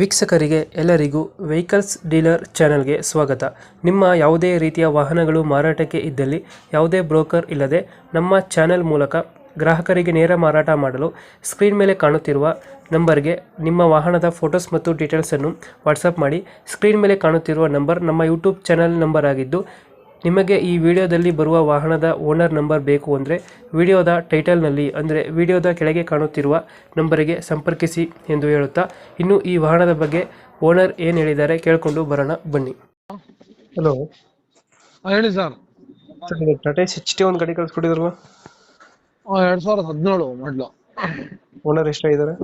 ವೀಕ್ಷಕರಿಗೆ ಎಲ್ಲರಿಗೂ vehicles dealer ಚಾನೆಲ್ಗೆ ಸ್ವಾಗತ. ನಿಮ್ಮ ಯಾವುದೇ ರೀತಿಯ ವಾಹನಗಳು ಮಾರಾಟಕ್ಕೆ ಇದ್ದಲ್ಲಿ ಯಾವುದೇ ಬ್ರೋಕರ್ ಇಲ್ಲದೆ ನಮ್ಮ ಚಾನೆಲ್ ಮೂಲಕ ಗ್ರಾಹಕರಿಗೆ ನೇರ ಮಾರಾಟ ಮಾಡಲು ಸ್ಕ್ರೀನ್ ಮೇಲೆ ಕಾಣುತ್ತಿರುವ ನಂಬರ್ಗೆ ನಿಮ್ಮ ವಾಹನದ ಫೋಟೋಸ್ ಮತ್ತು ಡೀಟೇಲ್ಸನ್ನು ವಾಟ್ಸಪ್ ಮಾಡಿ. ಸ್ಕ್ರೀನ್ ಮೇಲೆ ಕಾಣುತ್ತಿರುವ ನಂಬರ್ ನಮ್ಮ ಯೂಟ್ಯೂಬ್ ಚಾನೆಲ್ ನಂಬರ್ ಆಗಿದ್ದು, ನಿಮಗೆ ಈ ವಿಡಿಯೋದಲ್ಲಿ ಬರುವ ವಾಹನದ ಓನರ್ ನಂಬರ್ ಬೇಕು ಅಂದರೆ ವಿಡಿಯೋದ ಟೈಟಲ್ನಲ್ಲಿ ಅಂದರೆ ವಿಡಿಯೋದ ಕೆಳಗೆ ಕಾಣುತ್ತಿರುವ ನಂಬರಿಗೆ ಸಂಪರ್ಕಿಸಿ ಎಂದು ಹೇಳುತ್ತಾ, ಇನ್ನು ಈ ವಾಹನದ ಬಗ್ಗೆ ಓನರ್ ಏನು ಹೇಳಿದ್ದಾರೆ ಕೇಳಿಕೊಂಡು ಬರೋಣ ಬನ್ನಿ. ಹಲೋ ಹೇಳಿ ಸರ್. ಟಾಟಾ HT ಒಂದು ಗಾಡಿ ಕಳಿಸ್ಕೊಟ್ಟಿದ್ರಲ್ವ? 2017 ಮಾಡ್ಲು. ಓನರ್ ಎಷ್ಟಾಗಿದ್ದಾರೆ?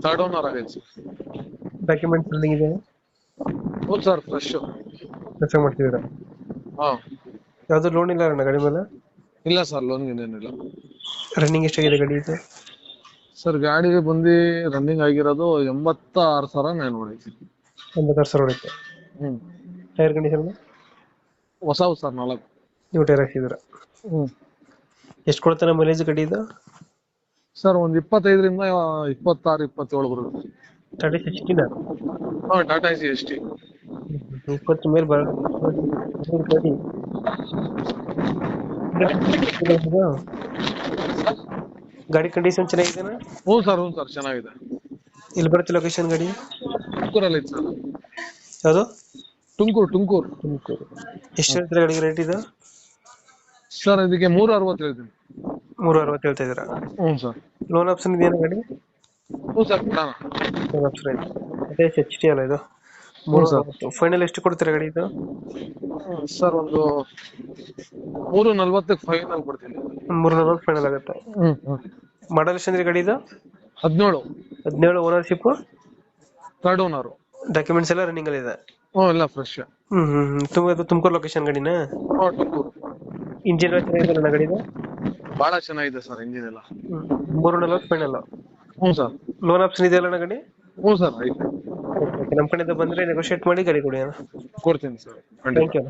ಥರ್ಡ್ ಓನರ್ ಆಗೈತೆ. ಡಾಕ್ಯುಮೆಂಟ್ಸ್ ರನ್ನಿಂಗ್ ಇದೆ? ಹೌದು ಸರ್, ಫ್ರೆಶ್. ಕೆಲಸ ಮಾಡ್ತಿದ್ದೀರಾ? ಹಾ, ಯಾವುದು ಲೋನ್ ಇಲ್ಲ ಅಣ್ಣ ಗಾಡಿ ಮೇಲೆ? ಇಲ್ಲ ಸರ್, ಲೋನ್ ಏನಿಲ್ಲ. ರನ್ನಿಂಗ್ ಎಷ್ಟಾಗಿದೆ ಗಾಡಿ ಇದು? ಸರ್ ಗಾಡಿಗೆ ಬಂದು ರನ್ನಿಂಗ್ ಆಗಿರೋದು 86,000 ನಾನು ನೋಡೈತಿ. 86,000 ಹೊಡೆಯುತ್ತೆ. ಟೈರ್ ಕಂಡೀಷನ್ ಹೊಸವು ಸರ್, 4. ನೀವು ಟೈರ್ ಹಾಕ್ಸಿದ್ದೀರಾ? ಎಷ್ಟು ಕೊಡ್ತಾನೆ ಮೈಲೇಜ್ ಗಾಡಿ ಇದು? ಸರ್ ಒಂದು 25ರಿಂದ 26, 27 ಬರುತ್ತೆ. ಟಾಟಾ HT ನ? ಹಾ, ಟಾಟಾ HT. 20 ಮೇಲೆ ಗಾಡಿ ಗಾಡಿ ಕಂಡೀಷನ್ ಚೆನ್ನಾಗಿದೆ? ಹ್ಞೂ ಸರ್, ಚೆನ್ನಾಗಿದೆ. ಇಲ್ಲಿ ಬರುತ್ತೆ ಲೊಕೇಶನ್ ಗಾಡಿ? ತುಮಕೂರಲ್ಲಿ ಐತೆ ಸರ್. ಯಾವುದು? ತುಮಕೂರು. ಎಷ್ಟು ಹೇಳ್ತೀರಾ ಗಾಡಿಗೆ ರೇಟ್ ಇದು? ಸರ್ ಇದಕ್ಕೆ 360 ಹೇಳ್ತೀನಿ. 360 ಹೇಳ್ತಾ ಇದ್ದೀರಾ? ಹ್ಞೂ ಸರ್. ಲೋನ್ ಆಪ್ಷನ್ ಇದೆಯಾ ಗಾಡಿ? ಹ್ಞೂ ಸರ್, ಕೊಡೋಣ. ಲೋನ್ ಆಪ್ಷನ್ ಇದೆ. ಅದೇ HT ಅಲ್ಲ ಇದು? ಫೈನಲ್ ಎಷ್ಟು ಕೊಡ್ತೀರಾ ಗಾಡಿ ಇದು? ಸರ್ ಒಂದು 340 ಫೈನಲ್ ಕೊಡ್ತೀನಿ. 340 ಫೈನಲ್ ಆಗುತ್ತೆ. ಮಾಡಲ್ ಎಷ್ಟು ಅಂದ್ರೆ ಗಾಡಿ ಇದು? 17. ಓನರ್ಶಿಪ್? Third owner. ಡಾಕ್ಯುಮೆಂಟ್ಸ್ ಎಲ್ಲ ರನ್ನಿಂಗ್ ಅಲ್ಲಿ ಇದೆ? ಎಲ್ಲ ಫ್ರೆಶ್. ತುಮಕೂರು ಲೊಕೇಶನ್ ಗಾಡಿನ? ತುಮಕೂರು. ಇಂಜಿನ್ ಚೆನ್ನಾಗಿದೆ ಗಾಡಿ ಇದು? ಬಹಳ ಚೆನ್ನಾಗಿದೆ ಸರ್, ಇಂಜಿನ್ ಎಲ್ಲ. 340 ಫೈನಲ್? ಹ್ಞೂ ಸರ್. ಲೋನ್ ಆಪ್ಷನ್ ಇದೆಯಲ್ಲ ಗಾಡಿ? ಹ್ಞೂ ಸರ್, ಐತೆ. ನಮ್ಮ ಕಡೆಯಿಂದ ಬಂದ್ರೆ ನೆಗೋಶಿಯೇಟ್ ಮಾಡಿ ಗಾಡಿ ಕೊಡಿ. ಕೊಡ್ತೀನಿ ಸರ್. Thank you.